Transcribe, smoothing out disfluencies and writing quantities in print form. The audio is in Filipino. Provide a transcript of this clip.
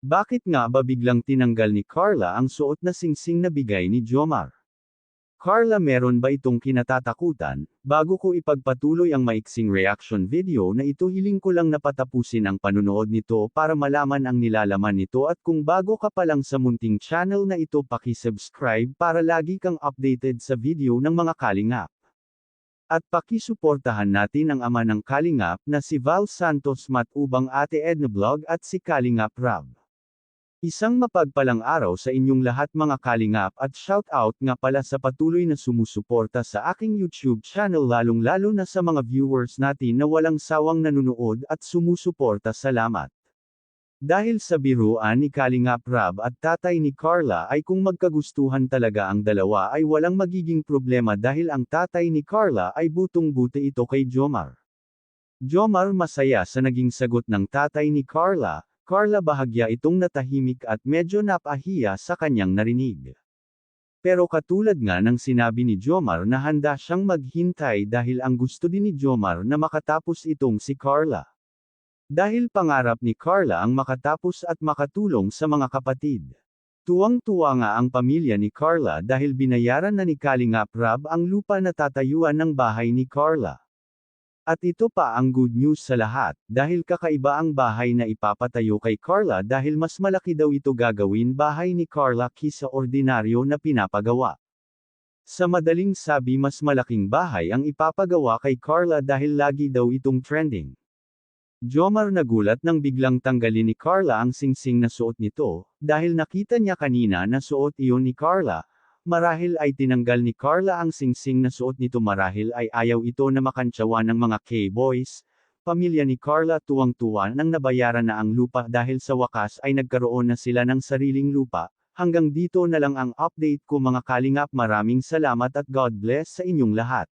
Bakit nga ba biglang tinanggal ni Carla ang suot na singsing na bigay ni Jomar? Carla, meron ba itong kinatatakutan? Bago ko ipagpatuloy ang maiksing reaction video na ito, hiling ko lang na patapusin ang panunood nito para malaman ang nilalaman nito, at kung bago ka pa lang sa munting channel na ito, paki-subscribe para lagi kang updated sa video ng mga kalingap. At pakisuportahan natin ang ama ng kalingap na si Val Santos Matubang, Ate Edna Vlog at si Kalingap Rab. Isang mapagpalang araw sa inyong lahat mga kalingap, at shout out nga pala sa patuloy na sumusuporta sa aking YouTube channel, lalong-lalo na sa mga viewers natin na walang sawang nanunood at sumusuporta. Salamat. Dahil sa biruan ni Kalingap Rab at tatay ni Carla ay kung magkagustuhan talaga ang dalawa ay walang magiging problema, dahil ang tatay ni Carla ay butong-buti ito kay Jomar. Jomar masaya sa naging sagot ng tatay ni Carla. Carla bahagya itong natahimik at medyo napahiya sa kanyang narinig. Pero katulad nga ng sinabi ni Jomar na handa siyang maghintay, dahil ang gusto din ni Jomar na makatapos itong si Carla. Dahil pangarap ni Carla ang makatapos at makatulong sa mga kapatid. Tuwang-tuwa nga ang pamilya ni Carla dahil binayaran na ni Kalingap Rab ang lupa na tatayuan ng bahay ni Carla. At ito pa ang good news sa lahat, dahil kakaiba ang bahay na ipapatayo kay Carla, dahil mas malaki daw ito gagawin bahay ni Carla kisa ordinaryo na pinapagawa. Sa madaling sabi, mas malaking bahay ang ipapagawa kay Carla dahil lagi daw itong trending. Jomar nagulat nang biglang tanggalin ni Carla ang singsing na suot nito, dahil nakita niya kanina na suot iyon ni Carla. Marahil ay tinanggal ni Carla ang singsing na suot nito, marahil ay ayaw ito na makantsawa ng mga K-boys. Pamilya ni Carla tuwang-tuwa nang nabayaran na ang lupa, dahil sa wakas ay nagkaroon na sila ng sariling lupa. Hanggang dito na lang ang update ko mga kalingap, maraming salamat at God bless sa inyong lahat.